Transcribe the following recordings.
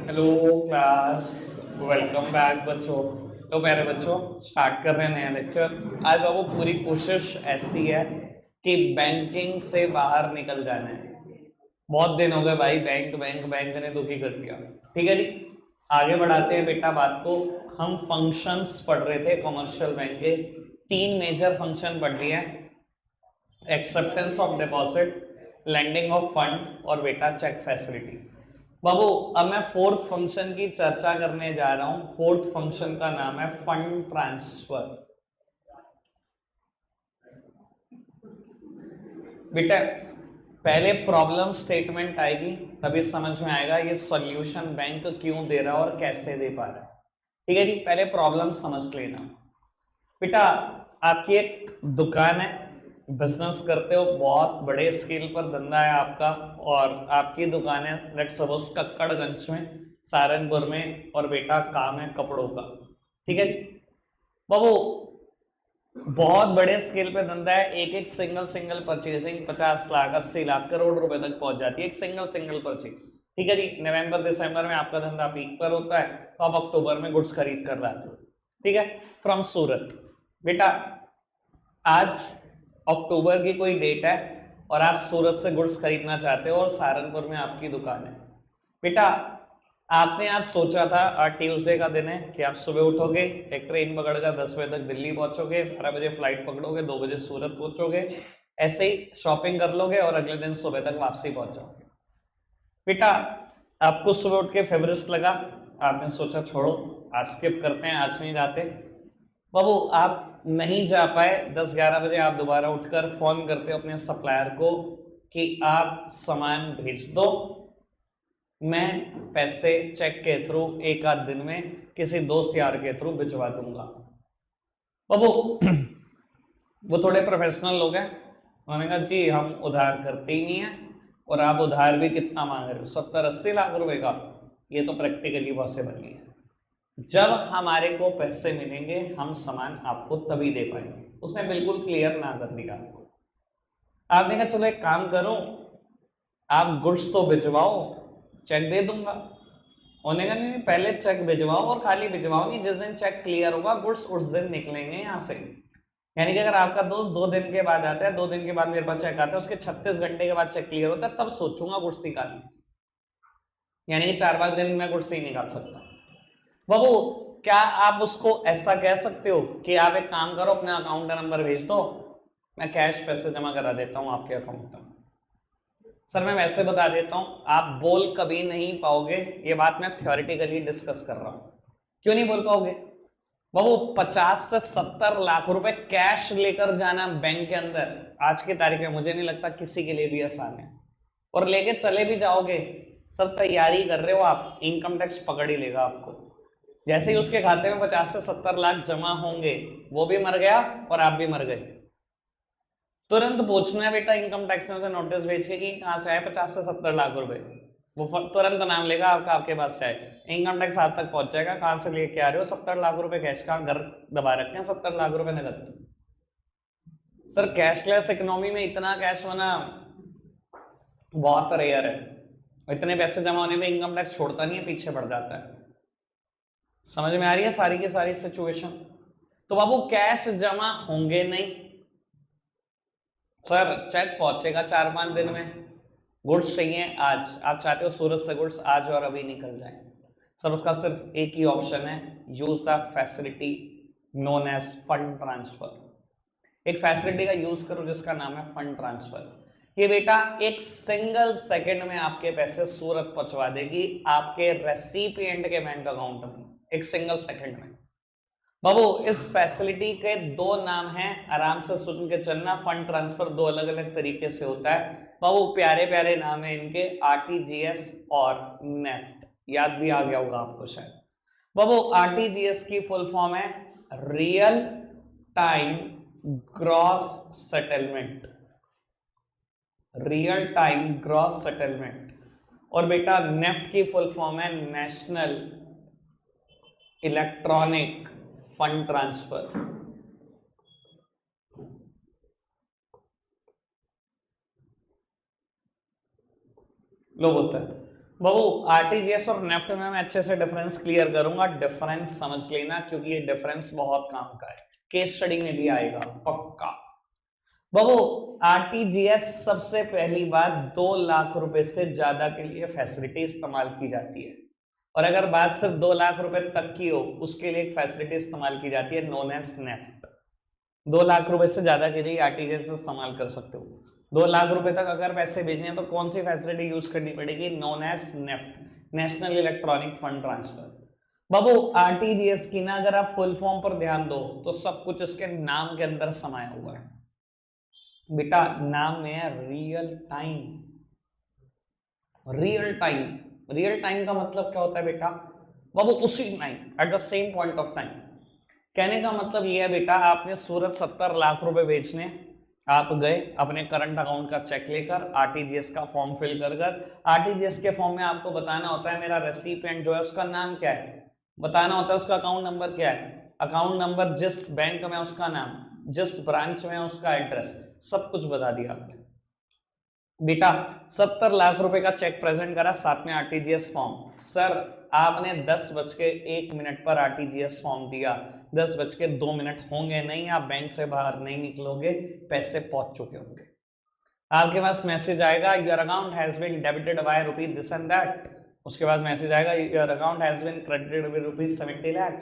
Hello class, welcome back बच्चों। तो प्यारे बच्चों, स्टार्ट कर रहे हैं नया लेक्चर। आज बाबू पूरी कोशिश ऐसी है कि बैंकिंग से बाहर निकल जाना है। बहुत दिन हो गए भाई, बैंक बैंक बैंक ने दुखी कर दिया। ठीक है जी, आगे बढ़ाते हैं बेटा बात को। हम फंक्शंस पढ़ रहे थे कमर्शियल बैंक के। 3 मेजर फंक्शन पढ़ लिए हैं, acceptance of deposit, lending of fund और बेटा चेक फैसिलिटी। बाबू अब मैं फोर्थ फंक्शन की चर्चा करने जा रहा हूं। फोर्थ फंक्शन का नाम है फंड ट्रांसफर। बेटा पहले प्रॉब्लम स्टेटमेंट आएगी, तभी समझ में आएगा ये सॉल्यूशन बैंक क्यों दे रहा है और कैसे दे पा रहा है। ठीक है जी, पहले प्रॉब्लम समझ लेना। बेटा आपकी एक दुकान है, बिजनेस करते हो, बहुत बड़े स्केल पर धंधा है आपका, और आपकी दुकान है लेट्स सपोज कक्कड़गंज में, सहारनपुर में, और बेटा काम है कपड़ों का। ठीक है बाबू, बहुत बड़े स्केल पे धंधा है। एक एक सिंगल परचेजिंग 50 लाख 80 लाख करोड़ रुपए तक पहुंच जाती है, एक सिंगल परचेज। ठीक है जी, नवंबर दिसंबर में आपका धंधा पीक पर होता है, तो आप अक्टूबर में गुड्स खरीद कर लाते हो। ठीक है, फ्रॉम सूरत। बेटा आज अक्टूबर की कोई डेट है और आप सूरत से गुड्स खरीदना चाहते हो और सहारनपुर में आपकी दुकान है। बेटा आपने आज सोचा था, आज ट्यूसडे का दिन है, कि आप सुबह उठोगे, एक ट्रेन पकड़कर 10 बजे तक दिल्ली पहुंचोगे, 12 बजे फ्लाइट पकड़ोगे, 2 बजे सूरत पहुंचोगे, ऐसे ही शॉपिंग कर लोगे और अगले दिन सुबह तक वापसी पहुंच जाओगे। बेटा आपको सुबह उठ के फेवरिस्ट लगा, आपने सोचा छोड़ो आज स्किप करते हैं, आज नहीं जाते। बाबू आप नहीं जा पाए, 10-11 बजे आप दोबारा उठकर फोन करते हो अपने सप्लायर को कि आप सामान भेज दो, मैं पैसे चेक के थ्रू एक आध दिन में किसी दोस्त यार के थ्रू भिजवा दूंगा। बाबू वो थोड़े प्रोफेशनल लोग हैं, उन्होंने कहा जी हम उधार करते ही नहीं है, और आप उधार भी कितना मांग रहे हो, 70-80 लाख रुपए का, ये तो प्रैक्टिकली पॉसिबल नहीं है। जब हमारे को पैसे मिलेंगे हम सामान आपको तभी दे पाएंगे। उसने बिल्कुल क्लियर ना कर दिया आपको। आपने कहा चलो एक काम करो, आप गुड्स तो भिजवाओ, चेक दे दूंगा। होने का नहीं, पहले चेक भिजवाओ, और खाली भिजवाओ नहीं, जिस दिन चेक क्लियर होगा गुड्स उस दिन निकलेंगे यहाँ से। यानी कि अगर आपका दोस्त 2 दिन के बाद आता है, 2 दिन के बाद मेरे पास चेक आता है, उसके 36 घंटे के बाद चेक क्लियर होता है, तब सोचूंगा गुड्स निकालने। यानी कि 4-5 दिन में गुड्स नहीं निकाल सकता। बाबू क्या आप उसको ऐसा कह सकते हो कि आप एक काम करो, अपना अकाउंट नंबर भेज दो, मैं कैश पैसे जमा करा देता हूं आपके अकाउंट में। सर मैं वैसे बता देता हूं, आप बोल कभी नहीं पाओगे, ये बात मैं थ्योरेटिकली डिस्कस कर रहा हूं। क्यों नहीं बोल पाओगे बाबू? 50 से 70 लाख रुपए कैश लेकर जाना बैंक के अंदर आज की तारीख में मुझे नहीं लगता किसी के लिए भी आसान है। और लेके चले भी जाओगे, सर तैयारी कर रहे हो आप, इनकम टैक्स पकड़ ही लेगा आपको। जैसे ही उसके खाते में 50 से 70 लाख जमा होंगे, वो भी मर गया और आप भी मर गए। तुरंत पूछना है बेटा इनकम टैक्स में से नोटिस भेज के कि कहां से आए 50 से 70 लाख रुपए। वो तुरंत नाम लेगा आपका, आपके पास से आए, इनकम टैक्स हाथ तक पहुंच जाएगा, कहां से लेके आ रहे हो 70 लाख रुपए कैश, कहां घर दबा रखे हैं 70 लाख रुपए नगद। सर कैशलेस इकोनॉमी में इतना कैश होना बहुत रेयर है, इतने पैसे जमा होने में इनकम टैक्स छोड़ता नहीं है, पीछे बढ़ जाता है। समझ में आ रही है सारी की सारी सिचुएशन? तो बाबू कैश जमा होंगे नहीं, सर चेक पहुंचेगा 4-5 दिन में, गुड्स चाहिए आज, आप चाहते हो सूरत से गुड्स आज और अभी निकल जाए। सर उसका सिर्फ एक ही ऑप्शन है, use the facility known as fund transfer. एक फैसिलिटी का यूज करो जिसका नाम है फंड ट्रांसफर। ये बेटा एक सिंगल सेकंड में आपके पैसे सूरत पहुंचवा देगी आपके रेसिपिएंट के बैंक अकाउंट में, एक सिंगल सेकंड में। बाबू इस फैसिलिटी के 2 नाम हैं, आराम से सुन के चलना। फंड ट्रांसफर 2 अलग अलग तरीके से होता है बाबू, प्यारे प्यारे नाम है इनके, आरटीजीएस और नेफ्ट। याद भी आ गया होगा आपको शायद। बाबू आरटीजीएस की फुल फॉर्म है real time gross settlement, real time gross settlement. और बेटा नेफ्ट की फुल फॉर्म है नेशनल इलेक्ट्रॉनिक फंड ट्रांसफर। लो होता है बाबू आरटीजीएस और नेफ्ट में मैं अच्छे से डिफरेंस क्लियर करूंगा, डिफरेंस समझ लेना क्योंकि ये डिफरेंस बहुत काम का है, केस स्टडी में भी आएगा पक्का। बाबू आरटीजीएस सबसे पहली बात 2 लाख रुपए से ज्यादा के लिए फैसिलिटी इस्तेमाल की जाती है, और अगर बात सिर्फ 2 लाख रुपए तक की हो उसके लिए एक फैसिलिटी इस्तेमाल की जाती है नोन एज नेफ्ट। 2 लाख रुपए से ज्यादा के लिए आरटीजीएस इस्तेमाल कर सकते हो। 2 लाख रुपए तक अगर पैसे भेजने हैं तो कौन सी फैसिलिटी यूज करनी पड़ेगी? Known as NEFT, national electronic fund transfer. बाबू आरटीजीएस की ना अगर आप फुल फॉर्म पर ध्यान दो तो सब कुछ इसके नाम के अंदर समाया हुआ है बेटा। नाम में है real time. Real time, real time का मतलब क्या होता है बेटा? बाबू उसी time, at the same point of time. कहने का मतलब ये है बेटा, आपने सूरत 70 लाख रुपए बेचने, आप गए अपने करंट अकाउंट का चेक लेकर आरटीजीएस का फॉर्म फिल कर आरटीजीएस के फॉर्म में आपको बताना होता है मेरा रेसिपिएंट जो है उसका नाम क्या है, बताना होता है उसका अकाउंट नंबर क्या है, अकाउंट नंबर, जिस बैंक में उसका नाम, जिस ब्रांच में उसका एड्रेस, सब कुछ बता दिया आपने बेटा। 70 लाख रुपए का चेक प्रेजेंट करा, साथ में आरटीजीएस फॉर्म। सर आपने 10:01 पर आरटीजीएस फॉर्म दिया, 10:02 होंगे नहीं, आप बैंक से बाहर नहीं निकलोगे, पैसे पहुंच चुके होंगे। आपके पास मैसेज आएगा your account has been debited by rupees this and that, उसके बाद मैसेज आएगा your account has been credited with rupees 70 lakh.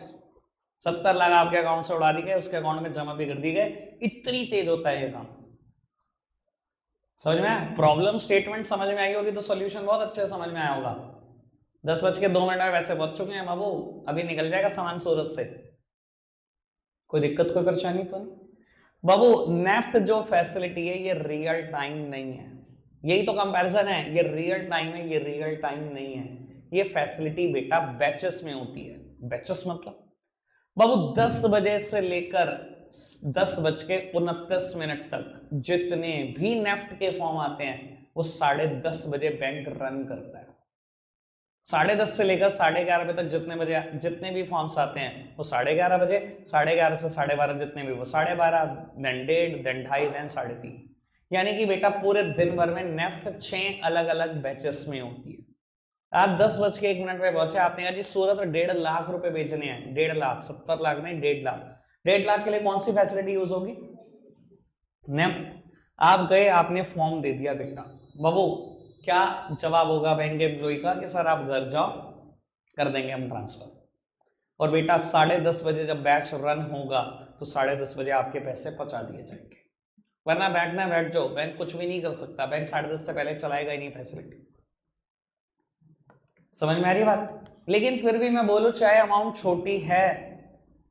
70 lakh आपके अकाउंट से उड़ा दी गए, उसके अकाउंट में जमा भी कर दी गए। इतनी तेज होता है ये काम, समझ में आया? प्रॉब्लम स्टेटमेंट समझ में आई होगी तो सॉल्यूशन बहुत अच्छे से समझ में आया होगा। 10:02 में वैसे पहुंच चुके हैं बाबू, अभी निकल जाएगा सामान सूरत से, कोई दिक्कत कोई परेशानी तो नहीं। बाबू नेफ्ट जो फैसिलिटी है ये रियल टाइम नहीं है, यही तो कंपैरिजन है, ये रियल टाइम है, ये रियल टाइम नहीं है। ये फैसिलिटी बेटा बैचेस में होती है। बैचेस मतलब बाबू 10 बजे से लेकर 10:29 तक जितने भी नेफ्ट के फॉर्म आते हैं वो 10:30 बजे बैंक रन करता है। 10:30 से लेकर 11:30 बजे तक जितने बजे जितने भी फॉर्म्स आते हैं वो 11:30 बजे, 11:30 से 12:30 जितने भी वो 12:30, देन 1:30, देन 2:30, देन 3:30। यानी कि बेटा पूरे दिन भर में नेफ्ट 6 अलग अलग बैचेस में होती है। आप 10:01 पे पहुंचे, आपने कहा जी सूरत 1.5 लाख रुपए बेचने हैं, 1.5 लाख, 70 लाख नहीं 1.5 लाख। 1.5 लाख के लिए कौन सी फैसिलिटी यूज होगी? नेफ्ट। आप गए, आपने फॉर्म दे दिया बेटा। बाबू क्या जवाब होगा बैंक एम्प्लॉय का कि सर आप घर जाओ, कर देंगे हम ट्रांसफर। और बेटा 10:30 बजे जब बैच रन होगा तो 10:30 बजे आपके पैसे पहुंचा दिए जाएंगे, वरना बैठना बैठ जाओ, बैंक कुछ भी नहीं कर सकता, बैंक 10:30 से पहले चलाएगा ही नहीं फैसिलिटी। समझ में आ रही बात? लेकिन फिर भी मैं बोलूं चाहे अमाउंट छोटी है,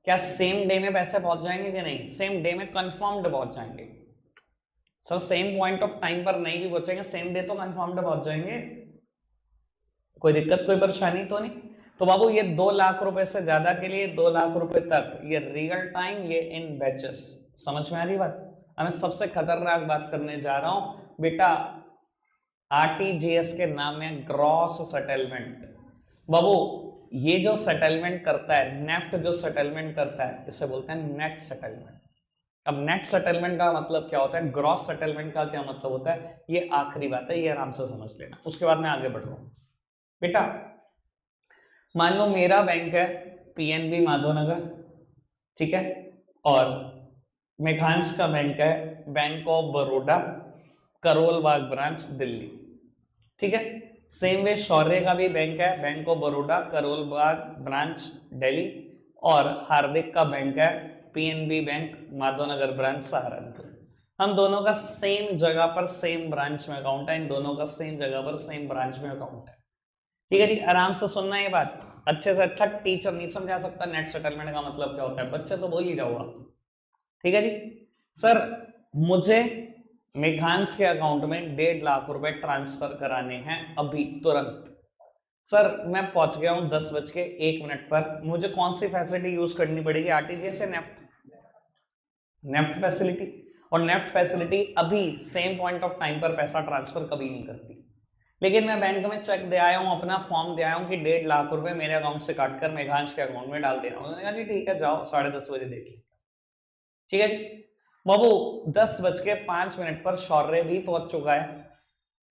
क्या सेम डे में पैसे पहुंच जाएंगे कि नहीं? सेम डे में कंफर्म्ड पहुंच जाएंगे sir, same point of time पर नहीं भी पहुंचेंगे, सेम डे तो कंफर्म्ड पहुंच जाएंगे, कोई दिक्कत कोई परेशानी तो नहीं। तो बाबू ये 2 लाख रुपए से ज्यादा के लिए 2 लाख रुपए तक, ये रियल टाइम, ये इन बैचेस। समझ में आ रही बात? अब मैं सबसे खतरनाक बात करने जा रहा हूं बेटा, आरटीजीएस के नाम है ग्रॉस सेटलमेंट। बाबू ये जो सेटलमेंट करता है, नेफ्ट जो सेटलमेंट करता है, इसे बोलते हैं नेट सेटलमेंट। अब नेट सेटलमेंट का मतलब क्या होता है, ग्रॉस सेटलमेंट का क्या मतलब होता है, ये आखिरी बात है, ये आराम से समझ लेना, उसके बाद मैं आगे बढ़ रहा हूं बेटा। मान लो मेरा बैंक है पीएनबी माधवनगर, ठीक है, और मेघांश का बैंक है bank of Baroda Karol Bagh branch Delhi, ठीक है। सेम वे शौर्य का भी बैंक है bank of Baroda Karol Bagh branch Delhi, और हार्दिक का बैंक है PNB bank Madhavnagar branch Saharanpur. हम दोनों का सेम जगह पर सेम ब्रांच में अकाउंट है, इन दोनों का सेम जगह पर सेम ब्रांच में अकाउंट है, ठीक है जी। आराम से सुनना ये बात अच्छे से, अच्छा टीचर नहीं समझा सकता नेट सेटलमेंट का मतलब क्या होता है, बच्चे तो बोल ही जाओ आप, ठीक है जी। सर मुझे मेघांश के अकाउंट में 1.5 लाख रुपए ट्रांसफर कराने हैं अभी तुरंत। सर मैं पहुंच गया हूं 10:01 पर, मुझे कौन सी फैसिलिटी यूज करनी पड़ेगी, आरटीजीएस या नेफ्ट? NEFT facility. और नेफ्ट फैसिलिटी अभी सेम पॉइंट ऑफ टाइम पर पैसा ट्रांसफर कभी नहीं करती। लेकिन मैं बैंक में चेक दे आया हूं, अपना फॉर्म दे आया हूं कि 1.5 लाख रुपए मेरे अकाउंट से काटकर मेघांश के अकाउंट में डाल देना। उन्होंने कहा जी ठीक है जाओ 10:30 बजे देखिए, ठीक है जी। बाबू 10:05 पर शौर्य भी पहुंच चुका है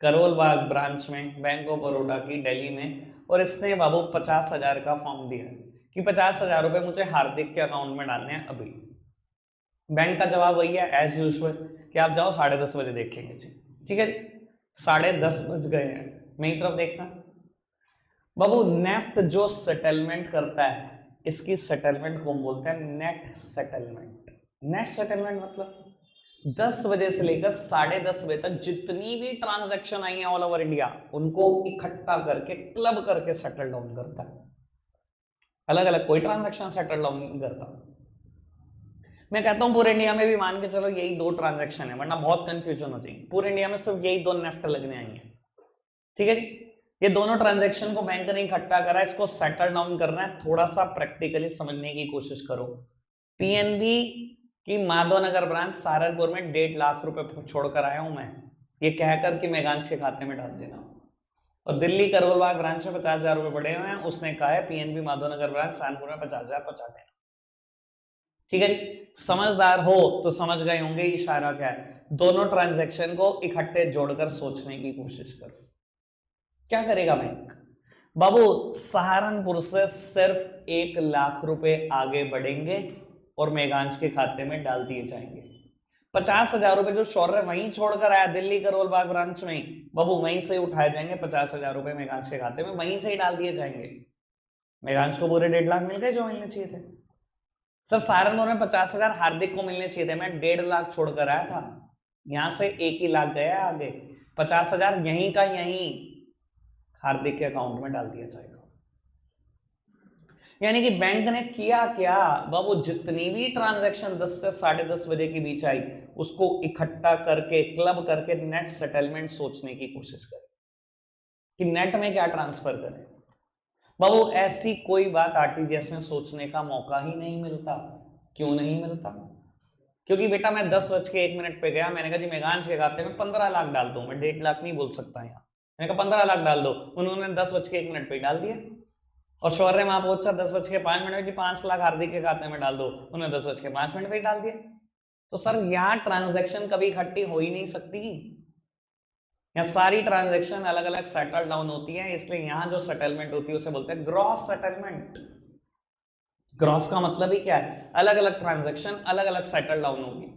करोल बाग ब्रांच में बैंक ऑफ बड़ौदा की दिल्ली में, और इसने बाबू 50,000 का फॉर्म दिया कि 50,000 रुपए मुझे हार्दिक के अकाउंट में डालने हैं अभी। बैंक का जवाब वही है एज यूजुअल कि आप जाओ 10:30 बजे देखेंगे जी। ठीक है जी, 10:30 बज गए हैं, मेरी तरफ देखना बाबू। नेफ्ट जो सेटलमेंट करता है इसकी सेटलमेंट को बोलते हैं नेट सेटलमेंट। नेट सेटलमेंट मतलब 10 बजे से लेकर 10:30 बजे तक जितनी भी ट्रांजैक्शन आई है ऑल ओवर इंडिया उनको इकट्ठा करके क्लब करके सेटल डाउन करता है। अलग अलग कोई ट्रांजैक्शन सेटल डाउन नहीं करता। मैं कहता हूं पूरे इंडिया में भी मान के चलो यही 2 ट्रांजैक्शन है, वरना बहुत कंफ्यूजन हो जाएगी। पूरे इंडिया में सिर्फ यही 2 नेफ्ट लगने आएंगे। ठीक है जी, ये दोनों ट्रांजैक्शन को बैंक ने इकट्ठा करा, इसको सेटल डाउन करना है। थोड़ा सा प्रैक्टिकली समझने की कोशिश करो। पीएनबी की माधवनगर ब्रांच सहारनपुर में 1.5 लाख रुपए छोड़कर आया हूं मैं, ये कहकर कि मेघांश के खाते में डाल देना। और दिल्ली करोल बाग ब्रांच में 50,000 रुपए पड़े हुए हैं, उसने कहा है पीएनबी माधवनगर ब्रांच सहारनपुर में 50,000 पहुंचा देना। ठीक है जी, समझदार हो तो समझ गए होंगे इशारा क्या है। दोनों ट्रांजैक्शन को इकट्ठे जोड़कर सोचने की कोशिश करो। क्या करेगा बैंक बाबू? सहारनपुर से सिर्फ 1 लाख रुपए आगे बढ़ेंगे और मेघांश के खाते में डाल दिए जाएंगे। 50,000 रुपए जो शौर्य वहीं छोड़कर आया दिल्ली करोल बाग ब्रांच में, बाबू वहीं से उठाए जाएंगे। 50,000 रुपए मेघांश के खाते में वहीं से ही डाल दिए जाएंगे। मेघांश को पूरे 1.5 लाख मिल गए जो मिलने चाहिए थे। सर सहारनपुर में 50,000 हार्दिक को मिलने चाहिए थे, मैं 1.5 लाख छोड़कर आया था, यहां से 1 ही लाख गया आगे। 50,000 यहीं का यहीं हार्दिक के अकाउंट में डाल दिया जाएगा। यानी कि बैंक ने किया क्या बाबू? जितनी भी ट्रांजैक्शन 10 से 10:30 बजे के बीच आई उसको इकट्ठा करके क्लब करके नेट सेटलमेंट सोचने की कोशिश करें कि नेट में क्या ट्रांसफर करें। बाबू ऐसी कोई बात आरटीजीएस में सोचने का मौका ही नहीं मिलता। क्यों नहीं मिलता? क्योंकि बेटा मैं 10:01 पे गया, मैंने कहा जी मेघांश के खाते में 15 लाख डाल दो, मैं 1.5 लाख नहीं बोल सकता यहाँ, मैंने कहा 15 लाख डाल दो, उन्होंने 10:01 पे डाल दिया। और शौर्य वहां पहुंचा 10:05 में जी 5 लाख हार्दिक के खाते में डाल दो, उन्होंने 10:05 पे डाल दिया। तो सर यहाँ ट्रांजेक्शन कभी इकट्ठी हो ही नहीं सकती, यहाँ सारी ट्रांजैक्शन अलग अलग सेटल डाउन होती है, इसलिए यहाँ जो सेटलमेंट होती है उसे बोलते हैं ग्रॉस सेटलमेंट। ग्रॉस का मतलब ही क्या है? अलग अलग ट्रांजैक्शन अलग अलग सेटल डाउन होगी।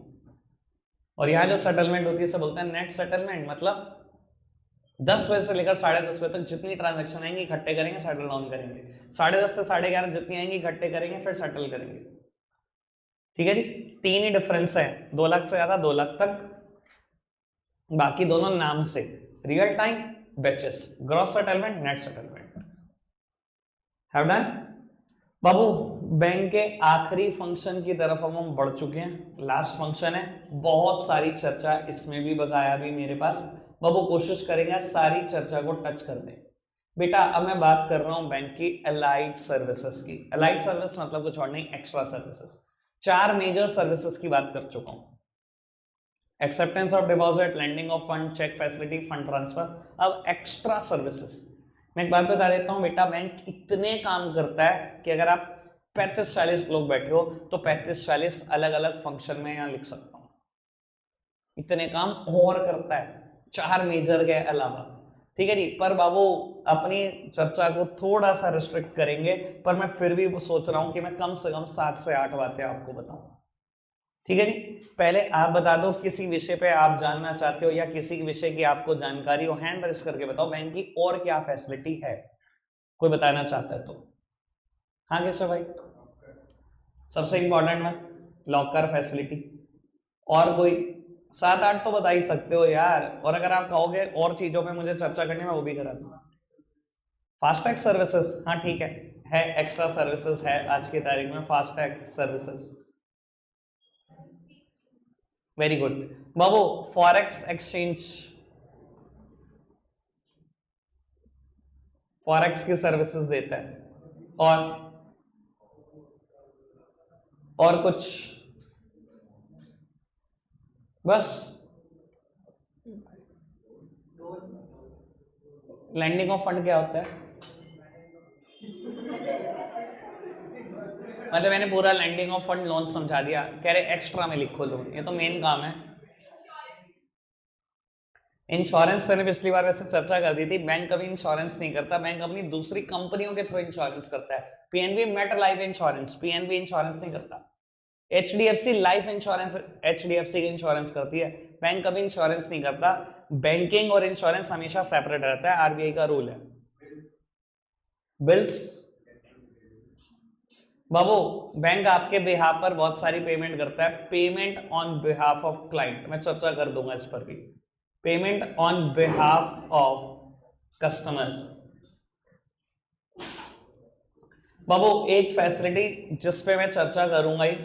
और यहाँ जो सेटलमेंट होती है उसे बोलते हैं नेट सेटलमेंट। मतलब 10 बजे से लेकर 10:30 बजे तक जितनी ट्रांजैक्शन आएंगी इकट्ठे करेंगे, सेटल डाउन करेंगे। 10:30 से 11:30 जितनी आएंगी इकट्ठे करेंगे, फिर सेटल करेंगे। ठीक है जी, 3 ही डिफरेंस है, 2 लाख से ज्यादा 2 लाख तक, बाकी दोनों नाम से real time batches, gross settlement net settlement. Have done Babu. Bank के आखिरी फंक्शन की तरफ हम बढ़ चुके हैं, लास्ट फंक्शन है, बहुत सारी चर्चा इसमें भी बकाया भी मेरे पास। बाबू कोशिश करेंगे सारी चर्चा को टच कर दें। बेटा अब मैं बात कर रहा हूं बैंक की अलाइड सर्विसेज की। अलाइड सर्विस मतलब कुछ और नहीं, एक्स्ट्रा सर्विसेज। 4 मेजर सर्विसेज की बात कर चुका हूं, acceptance of deposit, lending of fund, cheque facility, fund transfer. अब एक्स्ट्रा सर्विसेज मैं एक बात बता देता हूं बेटा, बैंक इतने काम करता है कि अगर आप 35-40 लोग बैठे हो तो 35-40 अलग अलग फंक्शन में यहां लिख सकता हूं। इतने काम और करता है 4 मेजर के अलावा। ठीक है जी, पर बाबू अपनी चर्चा को थोड़ा सा रिस्ट्रिक्ट करेंगे, पर मैं फिर भी सोच रहा हूं कि मैं कम से कम 7 से 8 बातें आपको बताऊं। ठीक है जी, पहले आप बता दो किसी विषय पे आप जानना चाहते हो या किसी विषय की आपको जानकारी हो, हैंड रेस करके बताओ बैंक की और क्या फैसिलिटी है, कोई बताना चाहता है तो। हाँ केशव भाई, सबसे इंपॉर्टेंट में लॉकर फैसिलिटी। और कोई 7-8 तो बता ही सकते हो यार, और अगर आप कहोगे और चीजों पे मुझे चर्चा करनी है वो भी करा दूं। फास्टैग सर्विसेज, हाँ ठीक है एक्स्ट्रा सर्विसेज है आज की तारीख में फास्टैग सर्विसेज। वेरी गुड बाबू। फॉरेक्स एक्सचेंज, फॉरेक्स की सर्विसेज देता है। और कुछ बस लैंडिंग ऑफ फंड क्या होता है? मतलब मैंने पूरा लैंडिंग ऑफ फंड लोन समझा दिया, कह रहे एक्स्ट्रा में लिखो लोन, ये तो मेन काम है। इंश्योरेंस मैंने पिछली बार वैसे चर्चा कर दी थी, बैंक कभी इंश्योरेंस नहीं करता, बैंक अपनी दूसरी कंपनियों के थ्रू इंश्योरेंस करता है। PNB Met Life insurance, PNB insurance नहीं करता। एचडीएफसी लाइफ इंश्योरेंस एचडीएफसी की इंश्योरेंस करती है, बैंक कभी इंश्योरेंस नहीं करता। बैंकिंग और इंश्योरेंस हमेशा सेपरेट रहता है, आरबीआई का रूल है। बिल्स बाबू, बैंक आपके बिहाफ पर बहुत सारी पेमेंट करता है, payment on behalf of client, मैं चर्चा कर दूंगा इस पर भी। Payment on behalf of customers. बाबू एक फैसिलिटी जिस पे मैं चर्चा करूंगा ही,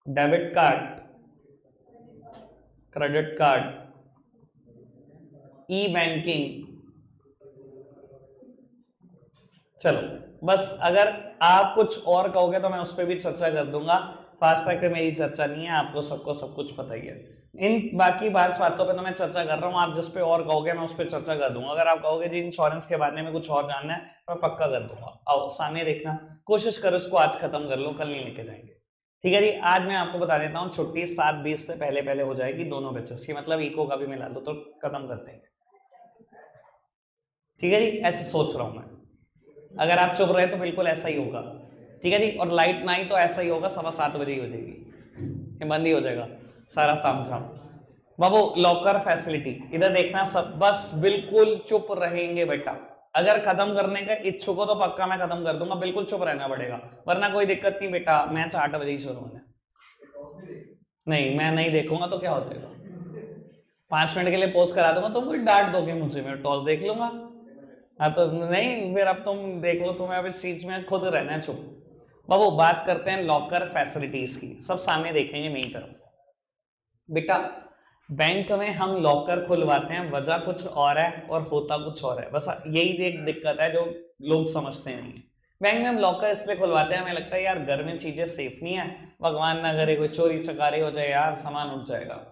debit card, credit card, e banking. चलो बस, अगर आप कुछ और कहोगे तो मैं उस पर भी चर्चा कर दूंगा। फास्ट ट्रैक पे मेरी चर्चा नहीं है, आपको सबको सब कुछ पता ही है। इन बाकी बातों पे तो मैं चर्चा कर रहा हूँ, आप जिस पे और कहोगे मैं उस पर चर्चा कर दूंगा। अगर आप कहोगे जी इंश्योरेंस के बारे में कुछ और जानना है तो मैं पक्का कर दूंगा। आओ सामने देखना, कोशिश करो इसको आज खत्म कर लो, कल नहीं लेके जाएंगे। ठीक है जी, आज मैं आपको बता देता हूँ, छुट्टी 7:20 से पहले पहले हो जाएगी दोनों बैचेस की, मतलब इको का भी मिला लो तो खत्म कर देंगे। ठीक है जी, ऐसे सोच रहा हूं मैं। अगर आप चुप रहे तो बिल्कुल ऐसा ही होगा। ठीक है जी, और लाइट ना आई तो ऐसा ही होगा, 7:15 ही हो जाएगी, बंद ही हो जाएगा सारा तामझाम। बाबू लॉकर फैसिलिटी इधर देखना सब, बस बिल्कुल चुप रहेंगे बेटा। अगर खत्म करने का इच्छुक हो तो पक्का मैं खत्म कर दूंगा, बिल्कुल चुप रहना पड़ेगा, वरना कोई दिक्कत नहीं बेटा, मैच 8 बजे ही शुरू होना है। नहीं मैं नहीं देखूंगा तो क्या हो जाएगा, 5 मिनट के लिए पोस्ट करा दूंगा, तुम कोई डांट दोगे मुझसे, मैं टॉस देख लूंगा। हाँ तो नहीं, फिर अब तुम देख लो, तुम्हें अब इस चीज में खुद रहना है चुप। बाबू बात करते हैं लॉकर फैसिलिटीज की, सब सामने देखेंगे मेरी तरफ। बेटा बैंक में हम लॉकर खुलवाते हैं, वजह कुछ और है और होता कुछ और है, बस यही एक दिक्कत है जो लोग समझते नहीं है। बैंक में हम लॉकर इसलिए खुलवाते हैं, हमें लगता है यार घर में चीजें सेफ नहीं है, भगवान ना करे कोई चोरी चकारी हो जाए यार, सामान उठ जाएगा,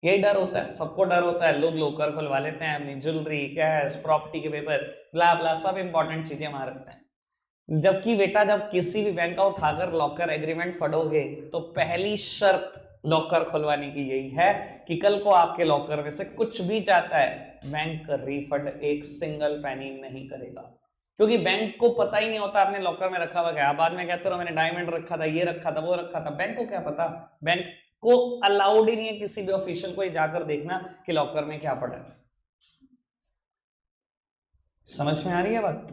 यही डर होता है, सबको डर होता है, लोग लॉकर खुलवा लेते हैं, अपनी ज्वेलरी, कैश, प्रॉपर्टी के पेपर, ब्ला ब्ला सब इंपॉर्टेंट चीजें वहां रखते हैं। जबकि बेटा जब किसी भी बैंक का उठाकर लॉकर एग्रीमेंट पढ़ोगे तो पहली शर्त लॉकर खुलवाने की यही है कि कल को आपके लॉकर में से कुछ भी जाता है, बैंक रिफंड एक सिंगल पैनी नहीं करेगा, क्योंकि बैंक को पता ही नहीं होता आपने लॉकर में रखा हुआ क्या। बाद में कहते रहो मैंने डायमंड रखा था, ये रखा था, वो रखा था, बैंक को क्या पता। बैंक को अलाउड ही नहीं है किसी भी ऑफिशियल को जाकर देखना कि लॉकर में क्या पड़ा है। समझ में आ रही है बात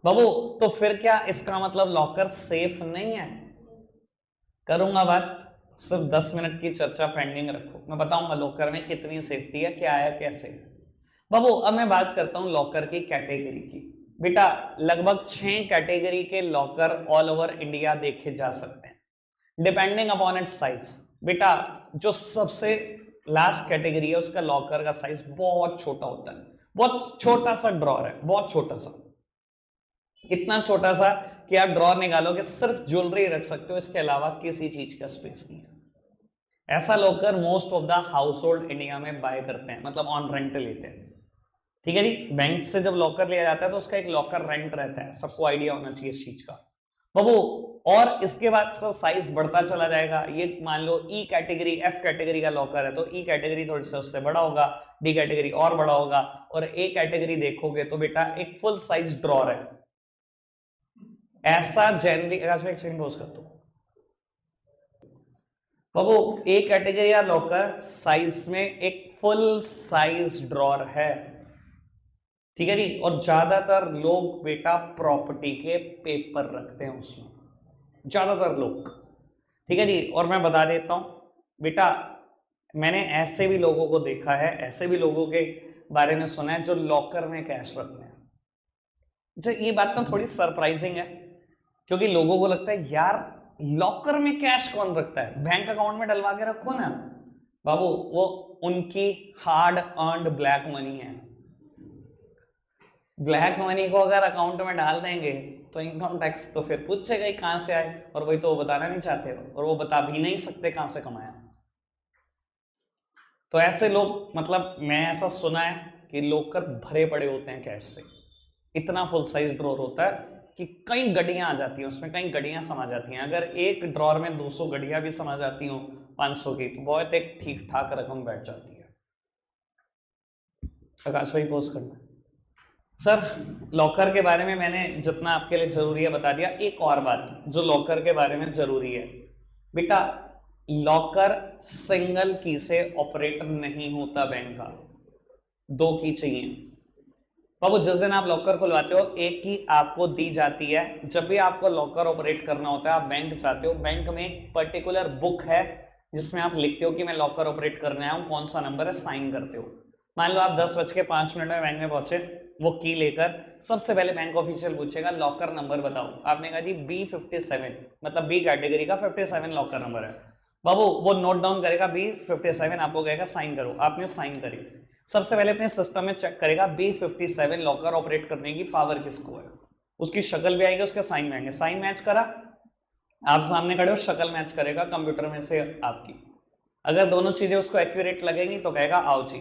बाबू? तो फिर क्या इसका मतलब लॉकर सेफ नहीं है? करूंगा बात, सिर्फ 10 मिनट की चर्चा पेंडिंग रखो, मैं बताऊंगा लॉकर में कितनी सेफ्टी है, क्या है कैसे। बाबू अब मैं बात करता हूं लॉकर की कैटेगरी की। बेटा लगभग 6 कैटेगरी के लॉकर ऑल ओवर इंडिया देखे जा सकते हैं, डिपेंडिंग अपॉन इट्स साइज। बेटा जो सबसे लास्ट कैटेगरी है उसका लॉकर का साइज बहुत छोटा होता है, बहुत छोटा सा ड्रॉर है, बहुत छोटा सा, इतना छोटा सा कि आप ड्रॉर निकालोगे सिर्फ ज्वेलरी रख सकते हो, इसके अलावा किसी चीज का स्पेस नहीं है। ऐसा locker most of the house hold India में बाय करते हैं, मतलब ऑन रेंट लेते हैं। ठीक है जी, बैंक से जब लॉकर लिया जाता है तो उसका एक लॉकर रेंट रहता है, सबको आइडिया होना चाहिए इस चीज का बाबू। और इसके बाद सर साइज बढ़ता चला जाएगा, ये मान लो ई कैटेगरी एफ कैटेगरी का लॉकर है तो ई कैटेगरी थोड़ी सा उससे बड़ा होगा, डी कैटेगरी और बड़ा होगा, और ए कैटेगरी देखोगे तो बेटा एक फुल साइज ड्रॉर है। ऐसा जनरली एक सेकंड पोज कर दो बाबू, ए कैटेगरी या लॉकर साइज में एक फुल साइज ड्रॉर है। ठीक है जी, और ज्यादातर लोग बेटा प्रॉपर्टी के पेपर रखते हैं उसमें, ज्यादातर लोग। ठीक है जी, और मैं बता देता हूं बेटा, मैंने ऐसे भी लोगों को देखा है, ऐसे भी लोगों के बारे में सुना है जो लॉकर में कैश रखते हैं। अच्छा ये बात ना थोड़ी सरप्राइजिंग है, क्योंकि लोगों को लगता है यार लॉकर में कैश कौन रखता है, बैंक अकाउंट में डलवा के रखो ना। बाबू वो उनकी हार्ड अर्नड ब्लैक मनी है, ब्लैक मनी को अगर अकाउंट में डाल देंगे तो इनकम टैक्स तो फिर पूछेगा ही कहां से आए, और वही तो वो बताना नहीं चाहते हो, और वो बता भी नहीं सकते कहां से कमाया। तो ऐसे लोग, मतलब मैं ऐसा सुना है कि लॉकर भरे पड़े होते हैं कैश से, इतना फुल साइज ड्रॉर होता है कि कई गड्डियां आ जाती हैं उसमें, कई गड्डियां समा जाती हैं। अगर एक ड्रॉर में 200 गड्डियां भी समा जाती हो 500 की, तो बहुत एक ठीक ठाक रकम बैठ जाती है। आकाश भाई पोस्ट करना। सर लॉकर के बारे में मैंने जितना आपके लिए जरूरी है बता दिया। एक और बात जो लॉकर के बारे में जरूरी है बेटा, लॉकर सिंगल की से ऑपरेट नहीं होता बैंक का, 2 की चाहिए। बाबू जिस दिन आप लॉकर खुलवाते हो एक की आपको दी जाती है। जब भी आपको लॉकर ऑपरेट करना होता है आप बैंक जाते हो, बैंक में एक पर्टिकुलर बुक है जिसमें आप लिखते हो कि मैं लॉकर ऑपरेट करने आया हूं, कौन सा नंबर है, साइन करते हो। मान लो आप 10:05 में बैंक में पहुंचे, वो की लेकर सबसे पहले बैंक ऑफिशियल पूछेगा लॉकर नंबर बताओ। आपने कहा जी B57, मतलब बी कैटेगरी का 57 लॉकर नंबर है। बाबू वो नोट डाउन करेगा B57, आपको कहेगा साइन करो, आपने साइन करी। सबसे पहले अपने सिस्टम में चेक करेगा B57 लॉकर ऑपरेट करने की पावर किसको है, उसकी शक्ल भी आएगी, उसके साइन में आएंगे। साइन मैच करा, आप सामने खड़े हो, शक्ल मैच करेगा कंप्यूटर में से आपकी। अगर दोनों चीजें उसको एक्यूरेट लगेंगी तो कहेगा आओ जी।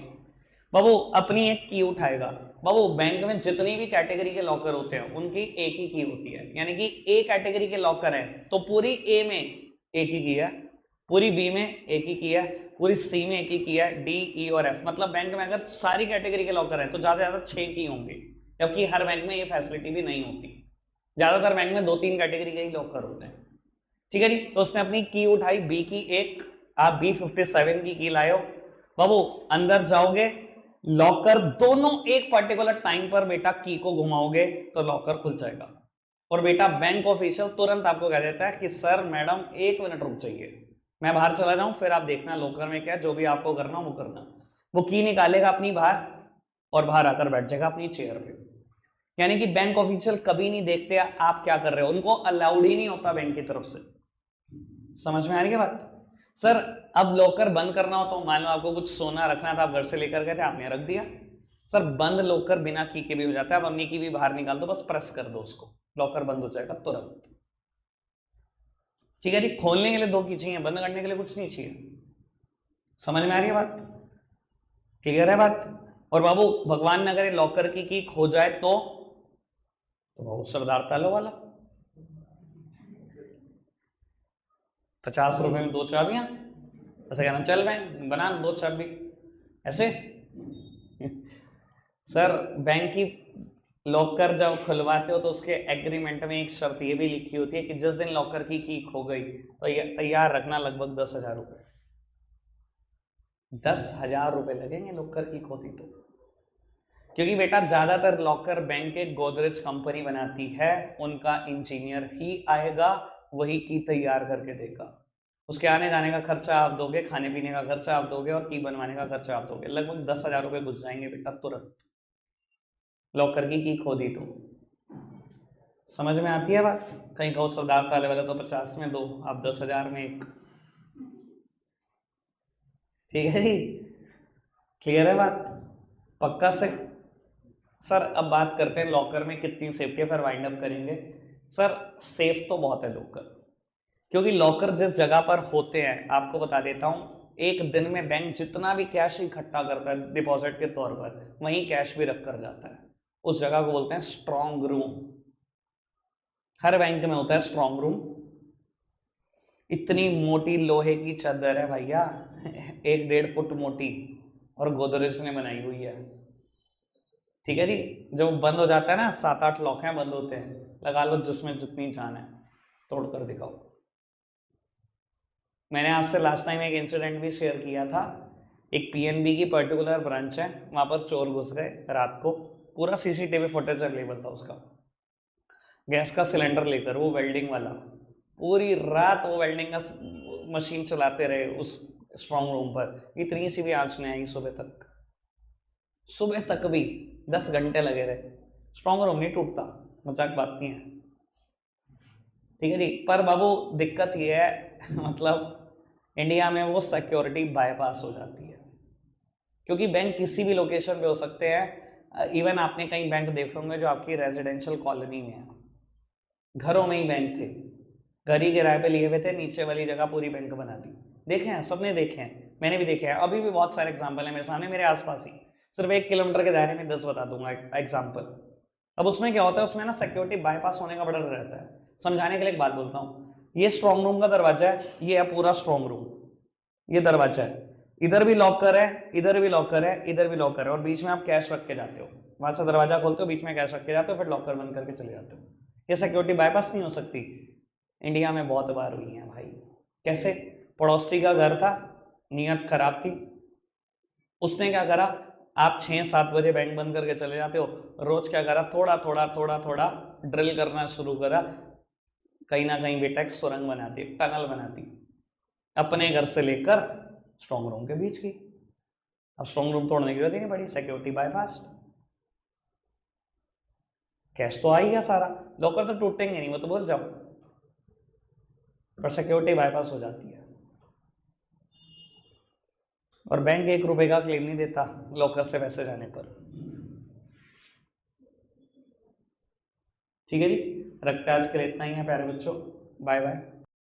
बाबू अपनी एक की उठाएगा। बाबू बैंक में जितनी भी कैटेगरी के लॉकर होते हैं उनकी एक ही की होती है, यानी कि ए कैटेगरी के लॉकर है तो पूरी ए में एक ही की है, पूरी बी में एक ही की है, पूरी सी में एक ही की है, डी ई और एफ। मतलब बैंक में अगर सारी कैटेगरी के लॉकर हैं तो ज्यादा से ज्यादा 6 की होंगे, जबकि हर बैंक में ये फैसिलिटी भी नहीं होती। ज्यादातर बैंक में 2-3 कैटेगरी के ही लॉकर होते हैं। ठीक है जी, तो उसने अपनी की उठाई बी की एक, आप B57 की लाए हो। बाबू अंदर जाओगे, लॉकर दोनों एक पर्टिकुलर टाइम पर बेटा की को घुमाओगे तो लॉकर खुल जाएगा। और बेटा बैंक ऑफिशियल तुरंत आपको कह देता है कि सर मैडम 1 मिनट रुक जाइए, मैं बाहर चला जाऊं, फिर आप देखना लॉकर में क्या, जो भी आपको करना वो करना। वो की निकालेगा अपनी बाहर और बाहर आकर बैठ जाएगा अपनी चेयर पे। यानी कि बैंक ऑफिशियल कभी नहीं देखते आप क्या कर रहे हो, उनको अलाउड ही नहीं होता बैंक की तरफ से। समझ में आ रही है बात? सर अब लॉकर बंद करना हो तो मान लो आपको कुछ सोना रखना था, आप घर से लेकर गए थे, आपने रख दिया। सर बंद लॉकर बिना की के भी हो जाता है, अब अपनी की भी बाहर निकाल दो, बस प्रेस कर दो उसको, लॉकर बंद हो जाएगा तुरंत। ठीक है जी, खोलने के लिए 2 की चाहिए, बंद करने के लिए कुछ नहीं चाहिए। समझ में आ रही है बात? क्लियर है बात? और बाबू भगवान न करे लॉकर की खो जाए तो बाबू सरदार तालो वाला 50 रुपए में 2 चाबियां, ऐसे कहना चल बैंक बना 2 चाबी ऐसे। सर बैंक की लॉकर जब खुलवाते हो तो उसके एग्रीमेंट में एक शर्त ये भी लिखी होती है कि जिस दिन लॉकर की खो गई तो तैयार रखना लगभग 10,000 रुपए। 10,000 रुपए लगेंगे लॉकर की खोती तो, क्योंकि बेटा ज्यादातर लॉकर बैंक के गोदरेज कंपनी बनाती है, उनका इंजीनियर ही आएगा, वही की तैयार करके देगा। उसके आने जाने का खर्चा आप दोगे, खाने पीने का खर्चा आप दोगे और की बनवाने का खर्चा आप दोगे। लगभग 10,000 रुपए घुस जाएंगे बेटा तुरंत, लॉकर की खो दी तो। समझ में आती है बात? कहीं कहो सरदार ताले वाले तो 50 में दो, आप 10,000 में एक। ठीक है जी, क्लियर है बात? पक्का से? सर अब बात करते हैं लॉकर में कितनी सेफ्टी है, फिर वाइंड अप करेंगे। सर सेफ तो बहुत है लॉकर, क्योंकि लॉकर जिस जगह पर होते हैं आपको बता देता हूं, एक दिन में बैंक जितना भी कैश इकट्ठा करता है डिपॉजिट के तौर पर, वहीं कैश भी रख कर जाता है। उस जगह को बोलते हैं स्ट्रॉन्ग रूम। हर बैंक में होता है स्ट्रॉन्ग रूम। इतनी मोटी लोहे की चादर है भैया, 1-1.5 फुट मोटी, और गोदरेज ने बनाई हुई है। ठीक है जी, जब बंद हो जाता है ना, 7-8 लॉक बंद होते हैं, लगा लो जिसमें जितनी जान है, तोड़ कर दिखाओ। मैंने आपसे लास्ट टाइम एक इंसिडेंट भी शेयर किया था। एक पीएनबी की पर्टिकुलर ब्रांच है, वहां पर चोर घुस गए रात को, पूरा सीसीटीवी फुटेज अवेलेबल था उसका। गैस का सिलेंडर लेकर, वो वेल्डिंग वाला, पूरी रात वो वेल्डिंग का मशीन चलाते रहे उस स्ट्रॉन्ग रूम पर, इतनी सी भी आंच नहीं आई सुबह तक। सुबह तक भी 10 घंटे लगे रहे, स्ट्रॉन्ग रूम नहीं टूटता, मजाक बात नहीं है। ठीक है जी, पर बाबू दिक्कत ये है मतलब इंडिया में वो सिक्योरिटी बाईपास हो जाती है, क्योंकि बैंक किसी भी लोकेशन पे हो सकते हैं। इवन आपने कई बैंक देखे होंगे जो आपकी रेजिडेंशियल कॉलोनी में है, घरों में ही बैंक थे, घर ही किराए पे लिए हुए थे, नीचे वाली जगह पूरी बैंक बना दी। देखे हैं, सबने देखे हैं, मैंने भी देखे हैं, अभी भी बहुत सारे एग्जाम्पल है मेरे सामने, मेरे आसपास ही। सिर्फ 1 किलोमीटर के दायरे में 10 बता दूंगा एग्जाम्पल। अब उसमें क्या होता है, उसमें ना सिक्योरिटी बाईपास होने का बड़ा डर रहता है। समझाने के लिए एक बात बोलता हूँ, ये स्ट्रॉन्ग रूम का दरवाजा है, ये है पूरा स्ट्रॉन्ग रूम, ये दरवाजा है, इधर भी लॉकर है, इधर भी लॉकर है, इधर भी लॉकर है, और बीच में आप कैश रख के जाते हो, वहां से दरवाजा खोलते हो, बीच में कैश रख के जाते हो, फिर लॉकर बंद करके चले जाते हो। ये सिक्योरिटी बाईपास नहीं हो सकती? इंडिया में बहुत बार हुई है भाई। कैसे? पड़ोसी का घर था, नियत खराब थी, उसने क्या करा, आप 6-7 बजे बैंक बंद करके चले जाते हो, रोज क्या करा, थोड़ा थोड़ा थोड़ा थोड़ा ड्रिल करना शुरू करा, कहीं ना कहीं बेटा एक सुरंग बनाती, एक टनल बनाती, अपने घर से लेकर स्ट्रॉन्ग रूम के बीच की। अब स्ट्रॉन्ग रूम तोड़ने की जरूरत ही नहीं पड़ी, सिक्योरिटी बाईपास, कैश तो आ ही गया सारा, लॉकर तो टूटेंगे नहीं, वो तो भूल जाओ, पर सिक्योरिटी बाईपास हो जाती है। और बैंक 1 रुपए का क्लेम नहीं देता लॉकर से पैसे जाने पर। ठीक है जी, रखते हैं आज के लिए इतना ही है प्यारे बच्चों, बाय बाय।